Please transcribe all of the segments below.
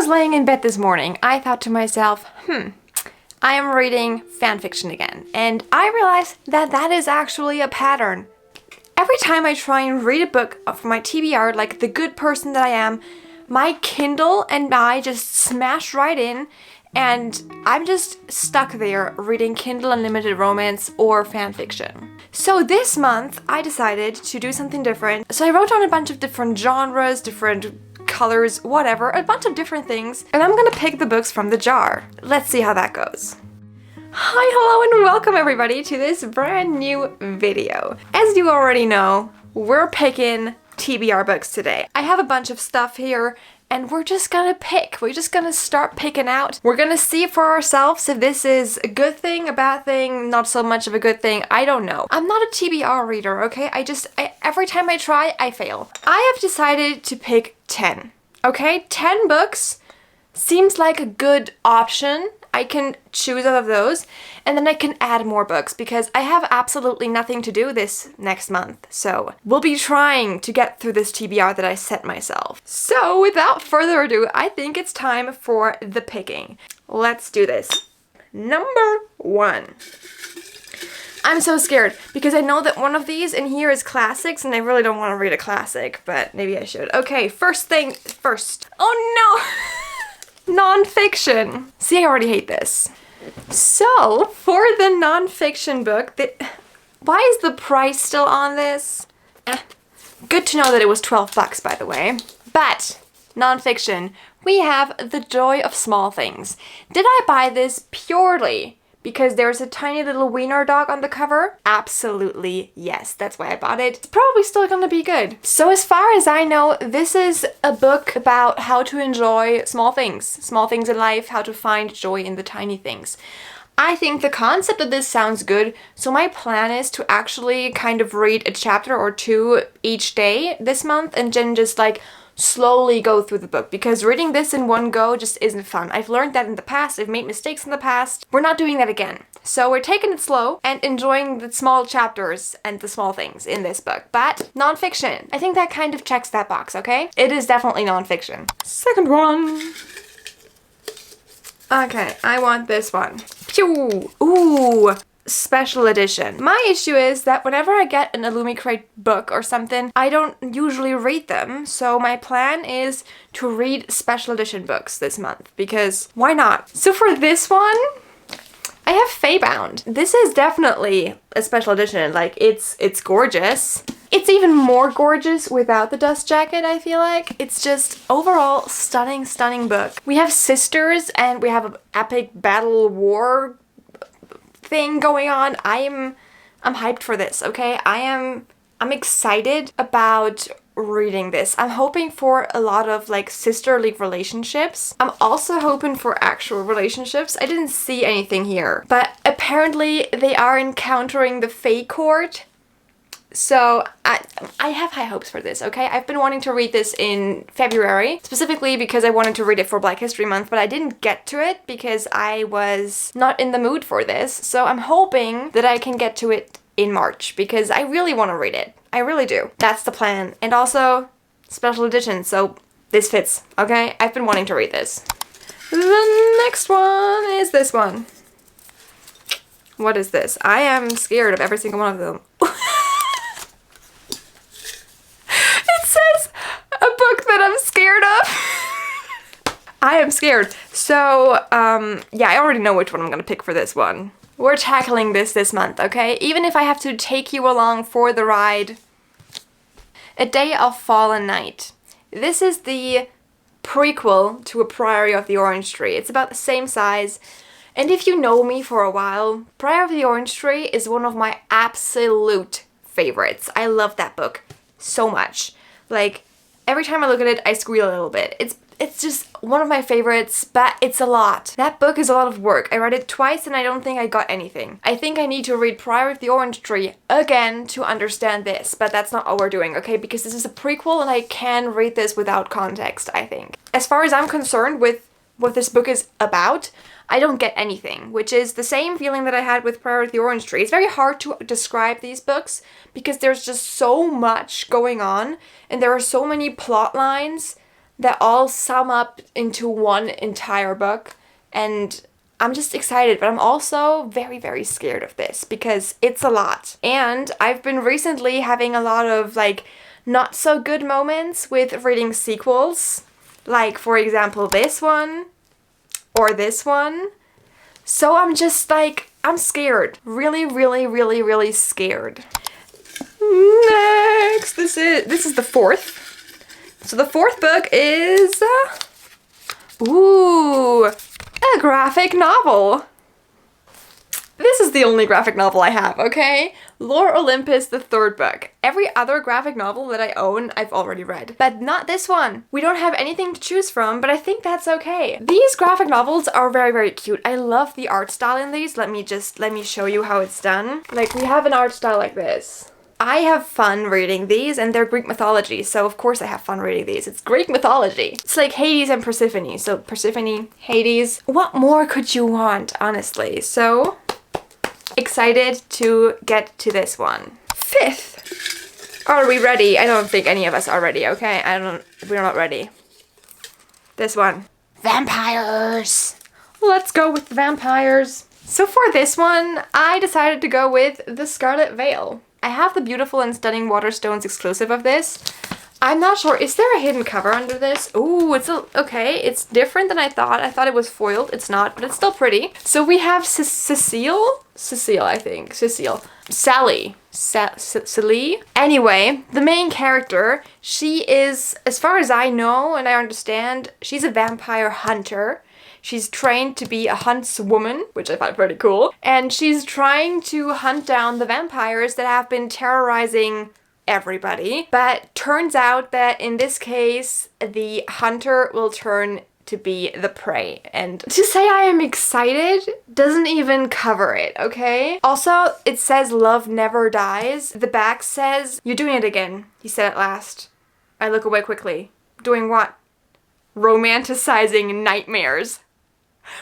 was laying in bed this morning, I thought to myself, I am reading fanfiction again. And I realized that that is actually a pattern. Every time I try and read a book for my TBR, like the good person that I am, my Kindle and I just smash right in, and I'm just stuck there reading Kindle Unlimited romance or fanfiction. So this month, I decided to do something different. So I wrote down a bunch of different genres, different colors, whatever, a bunch of different things, and I'm gonna pick the books from the jar. Let's see how that goes. Hi, hello, and welcome everybody to this brand new video. As you already know, we're picking TBR books today. I have a bunch of stuff here, and we're just gonna pick. We're just gonna start picking out. We're gonna see for ourselves if this is a good thing, a bad thing, not so much of a good thing. I don't know. I'm not a TBR reader, okay? Every time I try, I fail. I have decided to pick 10, okay? 10 books seems like a good option. I can choose out of those, and then I can add more books because I have absolutely nothing to do this next month. So we'll be trying to get through this TBR that I set myself. So without further ado, I think it's time for the picking. Let's do this. Number 1. I'm so scared because I know that one of these in here is classics, and I really don't want to read a classic, but maybe I should. Okay, first thing first. Oh no! Nonfiction. See, I already hate this. So, for the nonfiction book, why is the price still on this? Good to know that it was 12 bucks, by the way. But, nonfiction, we have The Joy of Small Things. Did I buy this purely because there's a tiny little wiener dog on the cover? Absolutely yes, that's why I bought it. It's probably still gonna be good. So as far as I know, this is a book about how to enjoy small things in life, how to find joy in the tiny things. I think the concept of this sounds good, so my plan is to actually kind of read a chapter or two each day this month and then just like slowly go through the book, because reading this in one go just isn't fun. I've learned that in the past. I've made mistakes in the past. We're not doing that again. So we're taking it slow and enjoying the small chapters and the small things in this book. But nonfiction, I think that kind of checks that box, okay? It is definitely nonfiction. Second one. Okay, I want this one. Pew! Ooh! Special edition. My issue is that whenever I get an Illumicrate book or something, I don't usually read them, so my plan is to read special edition books this month, because why not? So for this one, I have Feybound. This is definitely a special edition. Like, it's gorgeous. It's even more gorgeous without the dust jacket, I feel like. It's just overall stunning, stunning book. We have sisters, and we have an epic battle war thing going on. I'm hyped for this, okay? I'm excited about reading this. I'm hoping for a lot of like sisterly relationships. I'm also hoping for actual relationships. I didn't see anything here, but apparently they are encountering the Fae Court. So I have high hopes for this, okay? I've been wanting to read this in February, specifically because I wanted to read it for Black History Month, but I didn't get to it because I was not in the mood for this. So I'm hoping that I can get to it in March because I really want to read it. I really do. That's the plan. And also, special edition, so this fits, okay? I've been wanting to read this. The next one is this one. What is this? I am scared of every single one of them. A book that I'm scared of. I am scared. So, yeah, I already know which one I'm gonna pick for this one. We're tackling this month, okay? Even if I have to take you along for the ride. A Day of Fallen Night. This is the prequel to A Priory of the Orange Tree. It's about the same size. And if you know me for a while, Priory of the Orange Tree is one of my absolute favorites. I love that book so much. Like, every time I look at it, I squeal a little bit. It's just one of my favorites, but it's a lot. That book is a lot of work. I read it twice and I don't think I got anything. I think I need to read Priory of the Orange Tree again to understand this, but that's not all we're doing, okay? Because this is a prequel and I can read this without context, I think. As far as I'm concerned with what this book is about, I don't get anything, which is the same feeling that I had with Priory of the Orange Tree. It's very hard to describe these books because there's just so much going on and there are so many plot lines that all sum up into one entire book, and I'm just excited, but I'm also very, very scared of this because it's a lot. And I've been recently having a lot of like not so good moments with reading sequels, like for example this one or this one. So I'm just like, I'm scared. Really, really, really, really scared. Next, this is the fourth. So the fourth book is, ooh, a graphic novel. This is the only graphic novel I have, okay? Lore Olympus, the third book. Every other graphic novel that I own, I've already read. But not this one. We don't have anything to choose from, but I think that's okay. These graphic novels are very, very cute. I love the art style in these. Let me show you how it's done. Like, we have an art style like this. I have fun reading these, and they're Greek mythology, so of course I have fun reading these. It's Greek mythology. It's like Hades and Persephone. So Persephone, Hades. What more could you want, honestly? So excited to get to this one. Fifth. Are we ready? I don't think any of us are ready, okay? We're not ready. This one. Vampires. Let's go with vampires. So for this one, I decided to go with The Scarlet Veil. I have the beautiful and stunning Waterstones exclusive of this. I'm not sure, is there a hidden cover under this? Ooh, okay, it's different than I thought. I thought it was foiled. It's not, but it's still pretty. So we have Cecile, I think. Cecile. Sally. Celie. Anyway, the main character, she is, as far as I know and I understand, she's a vampire hunter. She's trained to be a huntswoman, which I find pretty cool. And she's trying to hunt down the vampires that have been terrorizing everybody. But turns out that in this case, the hunter will turn to be the prey. And to say I am excited doesn't even cover it, okay? Also, it says love never dies. The back says, "You're doing it again," he said at last. I look away quickly. Doing what? Romanticizing nightmares.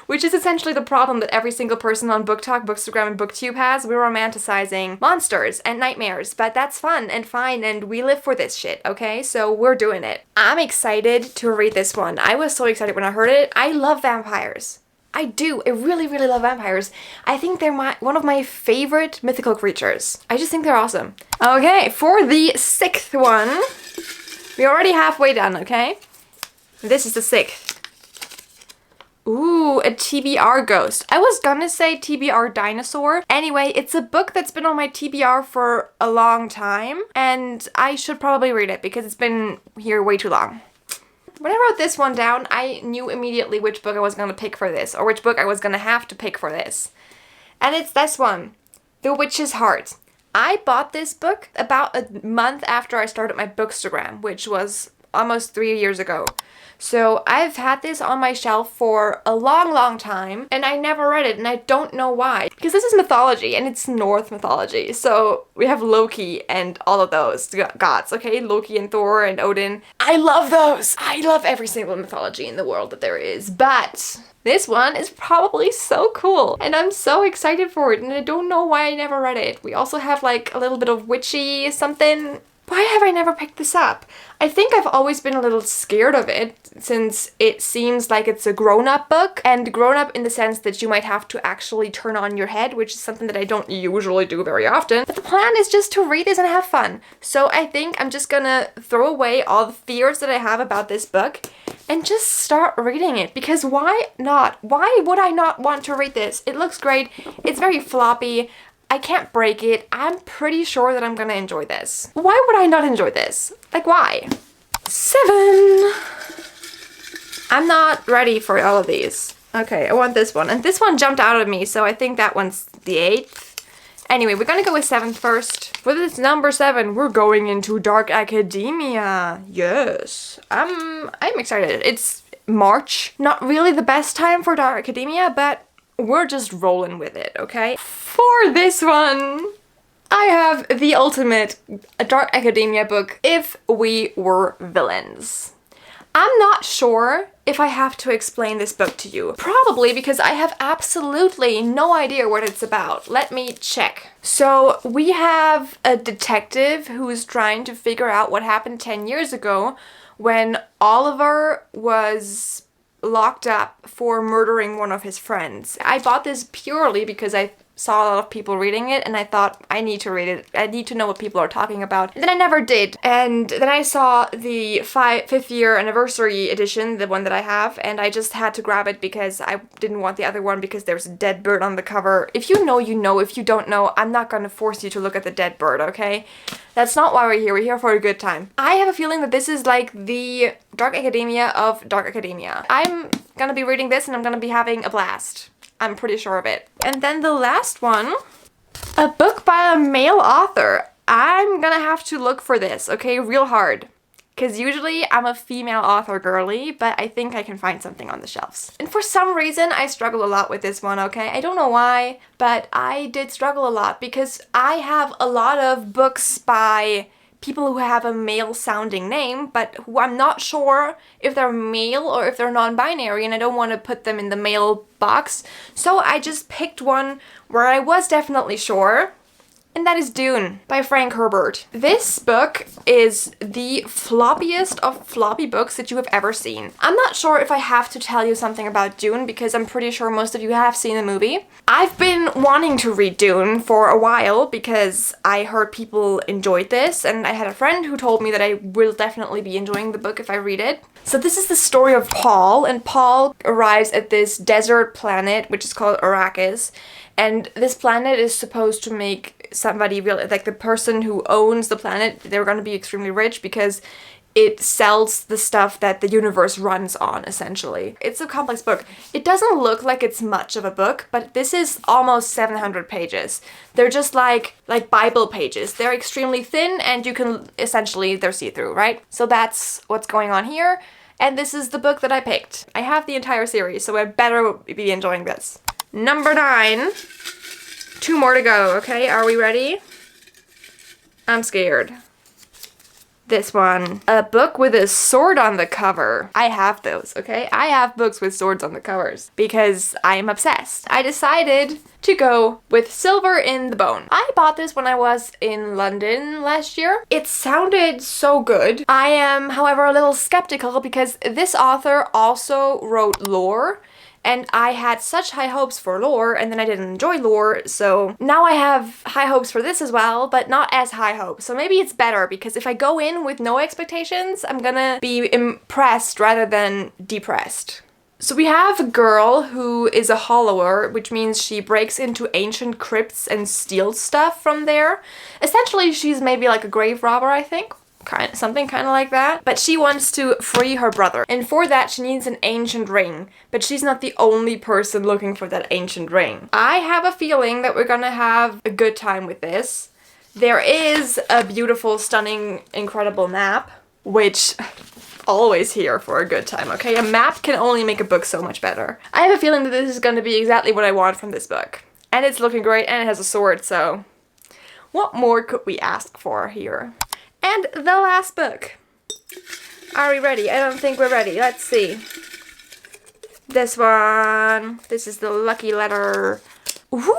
Which is essentially the problem that every single person on Book Talk, Bookstagram, and BookTube has. We're romanticizing monsters and nightmares, but that's fun and fine, and we live for this shit, okay? So we're doing it. I'm excited to read this one. I was so excited when I heard it. I love vampires. I do. I really, really love vampires. I think they're one of my favorite mythical creatures. I just think they're awesome. Okay, for the sixth one, we're already halfway done, okay? This is the sixth. Ooh, a TBR Ghost. I was gonna say TBR Dinosaur. Anyway, it's a book that's been on my TBR for a long time, and I should probably read it because it's been here way too long. When I wrote this one down, I knew immediately which book I was gonna pick for this, or which book I was gonna have to pick for this. And it's this one, The Witch's Heart. I bought this book about a month after I started my Bookstagram, which was almost 3 years ago. So I've had this on my shelf for a long, long time, and I never read it, and I don't know why. Because this is mythology, and it's Norse mythology. So we have Loki and all of those gods, okay? Loki and Thor and Odin. I love those! I love every single mythology in the world that there is, but this one is probably so cool, and I'm so excited for it, and I don't know why I never read it. We also have like a little bit of witchy something. Why have I never picked this up? I think I've always been a little scared of it since it seems like it's a grown-up book, and grown-up in the sense that you might have to actually turn on your head, which is something that I don't usually do very often. But the plan is just to read this and have fun. So I think I'm just gonna throw away all the fears that I have about this book and just start reading it, because why not? Why would I not want to read this? It looks great. It's very floppy. I can't break it. I'm pretty sure that I'm gonna enjoy this. Why would I not enjoy this? Like, why? 7. I'm not ready for all of these. Okay, I want this one. And this one jumped out at me, so I think that one's the 8th. Anyway, we're gonna go with 7 first. For this number 7, we're going into Dark Academia. Yes. I'm excited. It's March. Not really the best time for Dark Academia, but we're just rolling with it, okay? For this one, I have the ultimate Dark Academia book, If We Were Villains. I'm not sure if I have to explain this book to you. Probably because I have absolutely no idea what it's about. Let me check. So we have a detective who is trying to figure out what happened 10 years ago when Oliver was locked up for murdering one of his friends. I bought this purely because I saw a lot of people reading it and I thought, I need to read it. I need to know what people are talking about. And then I never did. And then I saw the 5th year anniversary edition, the one that I have, and I just had to grab it because I didn't want the other one because there's a dead bird on the cover. If you know, you know. If you don't know, I'm not gonna force you to look at the dead bird, okay? That's not why we're here. We're here for a good time. I have a feeling that this is like the Dark Academia of Dark Academia. I'm gonna be reading this and I'm gonna be having a blast. I'm pretty sure of it. And then the last one, a book by a male author. I'm gonna have to look for this, okay, real hard. Because usually I'm a female author girly, but I think I can find something on the shelves. And for some reason, I struggle a lot with this one, okay? I don't know why, but I did struggle a lot because I have a lot of books by people who have a male-sounding name, but who I'm not sure if they're male or if they're non-binary, and I don't want to put them in the male box. So I just picked one where I was definitely sure, and that is Dune by Frank Herbert. This book is the floppiest of floppy books that you have ever seen. I'm not sure if I have to tell you something about Dune because I'm pretty sure most of you have seen the movie. I've been wanting to read Dune for a while because I heard people enjoyed this, and I had a friend who told me that I will definitely be enjoying the book if I read it. So this is the story of Paul, and Paul arrives at this desert planet which is called Arrakis, and this planet is supposed to make somebody real, like the person who owns the planet, they're going to be extremely rich because it sells the stuff that the universe runs on, essentially. It's a complex book. It doesn't look like it's much of a book, but this is almost 700 pages. They're just like Bible pages. They're extremely thin and you can, essentially, they're see-through, right? So that's what's going on here. And this is the book that I picked. I have the entire series, so I better be enjoying this. Number 9. 2 more to go, okay? Are we ready? I'm scared. This one. A book with a sword on the cover. I have those, okay? I have books with swords on the covers because I am obsessed. I decided to go with Silver in the Bone. I bought this when I was in London last year. It sounded so good. I am, however, a little skeptical because this author also wrote lore. And I had such high hopes for lore, and then I didn't enjoy lore, so now I have high hopes for this as well, but not as high hopes. So maybe it's better, because if I go in with no expectations, I'm gonna be impressed rather than depressed. So we have a girl who is a hollower, which means she breaks into ancient crypts and steals stuff from there. Essentially, she's maybe like a grave robber, I think. Something kind of like that. But she wants to free her brother. And for that, she needs an ancient ring. But she's not the only person looking for that ancient ring. I have a feeling that we're gonna have a good time with this. There is a beautiful, stunning, incredible map, which always here for a good time, okay? A map can only make a book so much better. I have a feeling that this is gonna be exactly what I want from this book. And it's looking great, and it has a sword, so what more could we ask for here? And the last book. Are we ready? I don't think we're ready. Let's see. This one. This is the lucky letter. Ooh.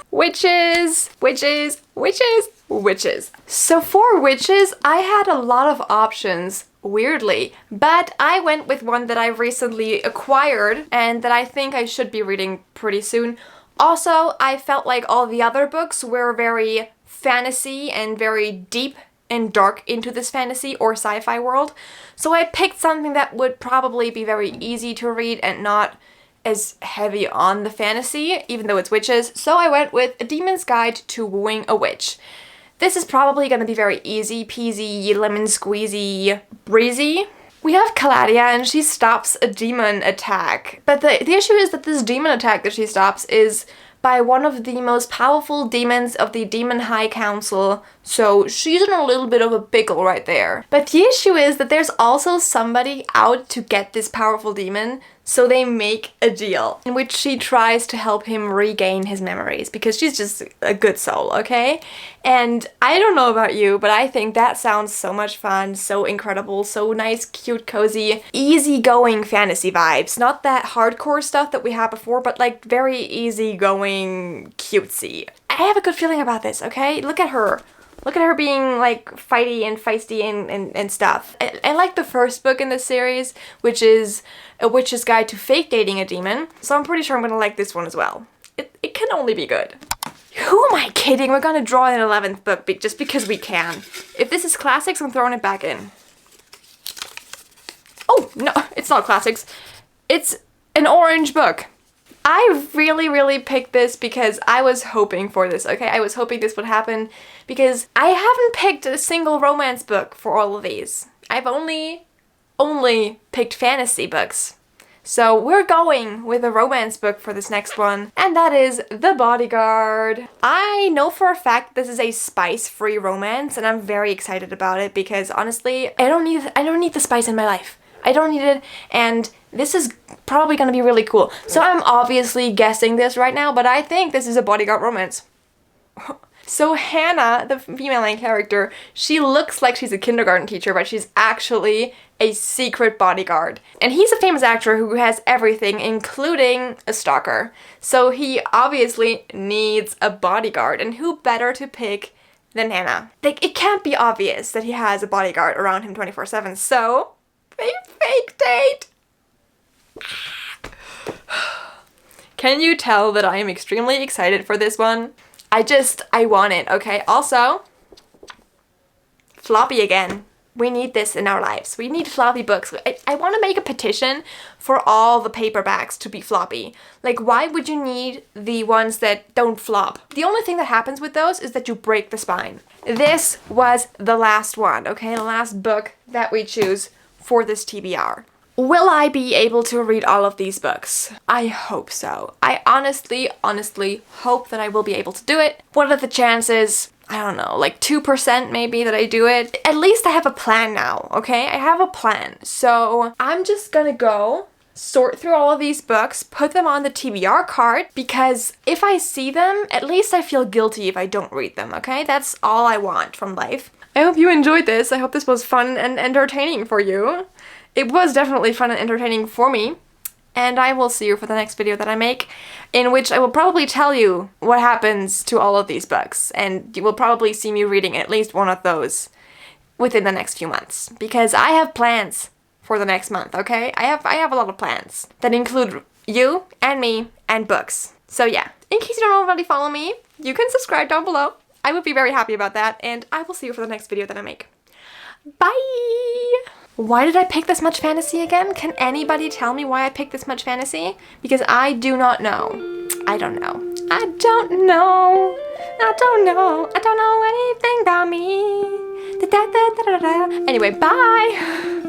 Witches, witches, witches, witches. So for witches, I had a lot of options, weirdly, but I went with one that I recently acquired and that I think I should be reading pretty soon. Also, I felt like all the other books were very fantasy and very deep and dark into this fantasy or sci-fi world. So I picked something that would probably be very easy to read and not as heavy on the fantasy, even though it's witches. So I went with A Demon's Guide to Wooing a Witch. This is probably going to be very easy peasy, lemon squeezy, breezy. We have Caladia and she stops a demon attack. But the issue is that this demon attack that she stops is by one of the most powerful demons of the Demon High Council, so she's in a little bit of a pickle right there. But the issue is that there's also somebody out to get this powerful demon, so they make a deal in which she tries to help him regain his memories because she's just a good soul, okay? And I don't know about you, but I think that sounds so much fun, so incredible, so nice, cute, cozy, easygoing fantasy vibes. Not that hardcore stuff that we had before, but like very easygoing, cutesy. I have a good feeling about this, okay? Look at her. Look at her being like fighty and feisty and stuff. I like the first book in this series, which is A Witch's Guide to Fake Dating a Demon. So I'm pretty sure I'm gonna like this one as well. It can only be good. Who am I kidding? We're gonna draw an 11th book just because we can. If this is classics, I'm throwing it back in. Oh, no, it's not classics. It's an orange book. I really picked this because I was hoping for this, okay? I was hoping this would happen because I haven't picked a single romance book for all of these. I've only picked fantasy books. So we're going with a romance book for this next one, and that is The Bodyguard. I know for a fact this is a spice-free romance, and I'm very excited about it because honestly, I don't need the spice in my life. I don't need it, and this is probably gonna be really cool. So I'm obviously guessing this right now, but I think this is a bodyguard romance. So Hannah, the female main character, she looks like she's a kindergarten teacher, but she's actually a secret bodyguard. And he's a famous actor who has everything, including a stalker. So he obviously needs a bodyguard, and who better to pick than Hannah? Like, it can't be obvious that he has a bodyguard around him 24/7, so they fake date. Can you tell that I am extremely excited for this one? I want it, okay? Also, floppy again. We need this in our lives. We need floppy books. I want to make a petition for all the paperbacks to be floppy. Like, why would you need the ones that don't flop? The only thing that happens with those is that you break the spine. This was the last one, okay? The last book that we choose for this TBR. Will I be able to read all of these books? I hope so. I honestly hope that I will be able to do it. What are the chances? I don't know, like 2% maybe that I do it. At least I have a plan now, okay? I have a plan. So I'm just gonna go sort through all of these books, put them on the TBR card, because if I see them, at least I feel guilty if I don't read them, okay? That's all I want from life. I hope you enjoyed this. I hope this was fun and entertaining for you. It was definitely fun and entertaining for me, and I will see you for the next video that I make, in which I will probably tell you what happens to all of these books, and you will probably see me reading at least one of those within the next few months, because I have plans for the next month, okay? I have a lot of plans that include you and me and books. So yeah, in case you don't already follow me, you can subscribe down below. I would be very happy about that, and I will see you for the next video that I make. Bye! Why did I pick this much fantasy again? Can anybody tell me why I picked this much fantasy? Because I do not know. I don't know. I don't know. I don't know. I don't know anything about me. Anyway, bye!